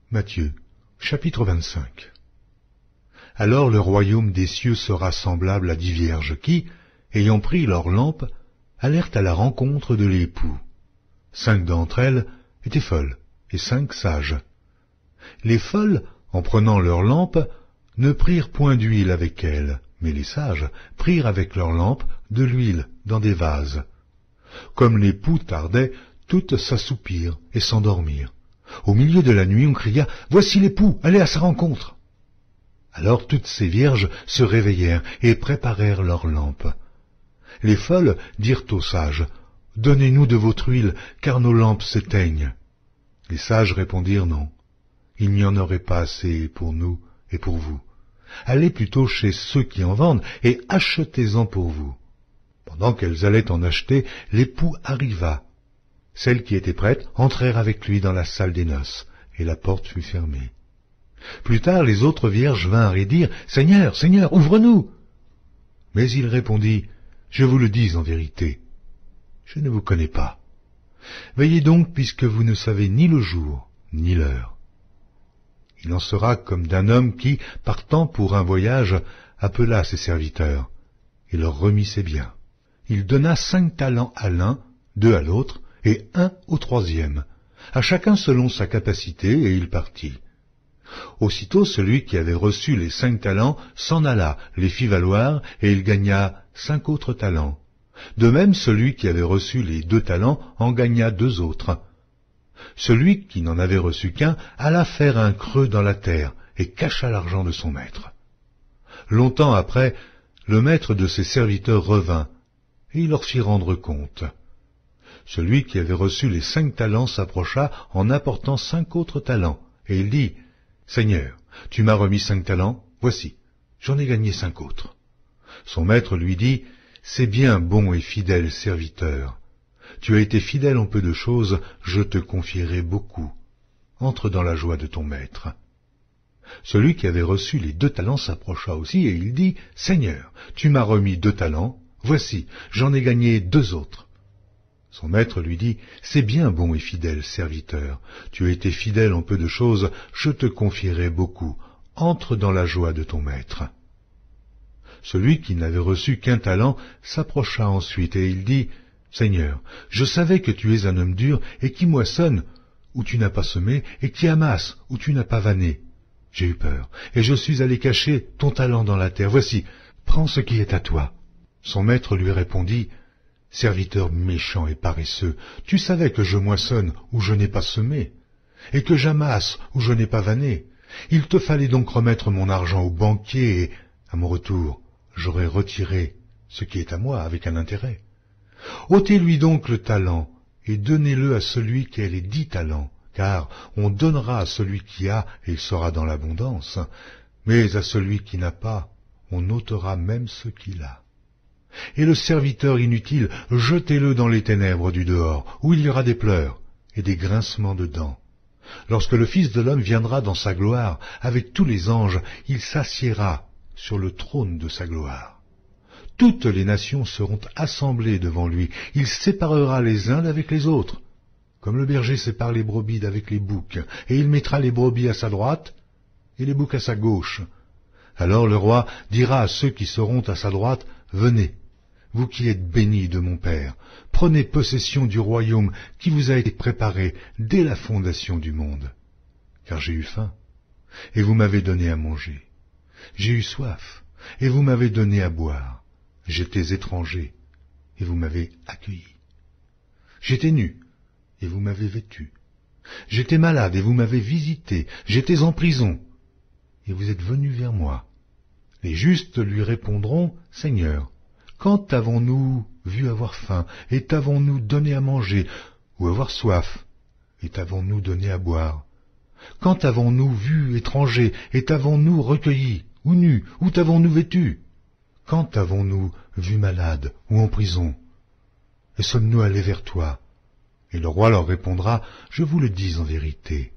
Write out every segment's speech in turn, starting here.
Matthieu, chapitre 25. Alors le royaume des cieux sera semblable à 10 vierges qui, ayant pris leurs lampes, allèrent à la rencontre de l'époux. 5 d'entre elles étaient folles, et 5 sages. Les folles, en prenant leurs lampes, ne prirent point d'huile avec elles, mais les sages prirent avec leurs lampes de l'huile dans des vases. Comme l'époux tardait, toutes s'assoupirent et s'endormirent. Au milieu de la nuit, on cria « Voici l'époux, allez à sa rencontre !» Alors toutes ces vierges se réveillèrent et préparèrent leurs lampes. Les folles dirent aux sages « Donnez-nous de votre huile, car nos lampes s'éteignent. » Les sages répondirent « Non, il n'y en aurait pas assez pour nous et pour vous. Allez plutôt chez ceux qui en vendent et achetez-en pour vous. » Pendant qu'elles allaient en acheter, l'époux arriva. Celles qui étaient prêtes entrèrent avec lui dans la salle des noces, et la porte fut fermée. Plus tard, les autres vierges vinrent et dirent « Seigneur, Seigneur, ouvre-nous » Mais il répondit « Je vous le dis en vérité, je ne vous connais pas. Veillez donc, puisque vous ne savez ni le jour, ni l'heure. » Il en sera comme d'un homme qui, partant pour un voyage, appela ses serviteurs, et leur remit ses biens. Il donna 5 talents à l'un, 2 à l'autre, et 1 au troisième, à chacun selon sa capacité, et il partit. Aussitôt celui qui avait reçu les 5 talents s'en alla, les fit valoir, et il gagna 5 autres talents. De même celui qui avait reçu les 2 talents en gagna 2 autres. Celui qui n'en avait reçu qu'un alla faire un creux dans la terre, et cacha l'argent de son maître. Longtemps après, le maître de ses serviteurs revint, et il leur fit rendre compte. Celui qui avait reçu les 5 talents s'approcha en apportant 5 autres talents, et il dit, « Seigneur, tu m'as remis 5 talents, voici, j'en ai gagné 5 autres. » Son maître lui dit, « C'est bien, bon et fidèle serviteur. Tu as été fidèle en peu de choses, je te confierai beaucoup. Entre dans la joie de ton maître. » Celui qui avait reçu les 2 talents s'approcha aussi, et il dit, « Seigneur, tu m'as remis 2 talents, voici, j'en ai gagné 2 autres. » Son maître lui dit, « C'est bien, bon et fidèle serviteur. Tu as été fidèle en peu de choses, je te confierai beaucoup. Entre dans la joie de ton maître. » Celui qui n'avait reçu qu'un talent s'approcha ensuite, et il dit, « Seigneur, je savais que tu es un homme dur, et qui moissonne où tu n'as pas semé, et qui amasse où tu n'as pas vanné. J'ai eu peur, et je suis allé cacher ton talent dans la terre. Voici, prends ce qui est à toi. » Son maître lui répondit, « Serviteur méchant et paresseux, tu savais que je moissonne où je n'ai pas semé, et que j'amasse où je n'ai pas vanné. Il te fallait donc remettre mon argent au banquier, et, à mon retour, j'aurais retiré ce qui est à moi avec un intérêt. Ôtez-lui donc le talent, et donnez-le à celui qui a les 10 talents, car on donnera à celui qui a, et il sera dans l'abondance, mais à celui qui n'a pas, on ôtera même ce qu'il a. Et le serviteur inutile, jetez-le dans les ténèbres du dehors, où il y aura des pleurs et des grincements de dents. Lorsque le Fils de l'homme viendra dans sa gloire, avec tous les anges, il s'assiera sur le trône de sa gloire. Toutes les nations seront assemblées devant lui, il séparera les uns d'avec les autres, comme le berger sépare les brebis d'avec les boucs, et il mettra les brebis à sa droite et les boucs à sa gauche. Alors le roi dira à ceux qui seront à sa droite, « Venez, vous qui êtes bénis de mon Père, prenez possession du royaume qui vous a été préparé dès la fondation du monde. Car j'ai eu faim, et vous m'avez donné à manger. J'ai eu soif, et vous m'avez donné à boire. J'étais étranger, et vous m'avez accueilli. J'étais nu, et vous m'avez vêtu. J'étais malade, et vous m'avez visité. J'étais en prison, et vous êtes venus vers moi. » Les justes lui répondront, « Seigneur, quand t'avons-nous vu avoir faim, et t'avons-nous donné à manger, ou avoir soif, et t'avons-nous donné à boire? Quand t'avons-nous vu étranger, et t'avons-nous recueilli, ou nu, ou t'avons-nous vêtu? Quand t'avons-nous vu malade, ou en prison, et sommes-nous allés vers toi? » Et le roi leur répondra, « Je vous le dis en vérité,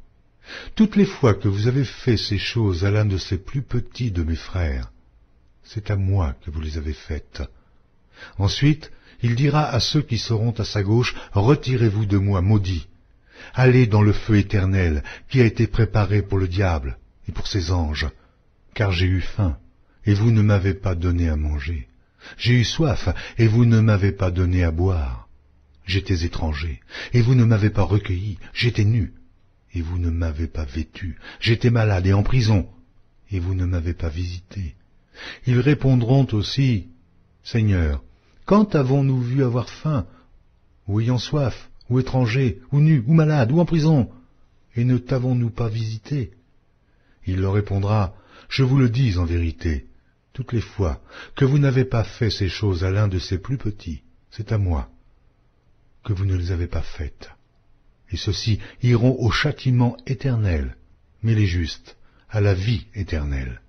toutes les fois que vous avez fait ces choses à l'un de ces plus petits de mes frères, c'est à moi que vous les avez faites. » Ensuite, il dira à ceux qui seront à sa gauche, « Retirez-vous de moi, maudits, allez dans le feu éternel qui a été préparé pour le diable et pour ses anges, car j'ai eu faim, et vous ne m'avez pas donné à manger. J'ai eu soif, et vous ne m'avez pas donné à boire. J'étais étranger, et vous ne m'avez pas recueilli. J'étais nu, et vous ne m'avez pas vêtu. J'étais malade et en prison, et vous ne m'avez pas visité. Ils répondront aussi, Seigneur, quand avons-nous vu avoir faim, ou ayant soif, ou étranger, ou nu, ou malade, ou en prison, et ne t'avons-nous pas visité? Il leur répondra, je vous le dis en vérité, toutes les fois que vous n'avez pas fait ces choses à l'un de ces plus petits, c'est à moi que vous ne les avez pas faites. Et ceux-ci iront au châtiment éternel, mais les justes à la vie éternelle.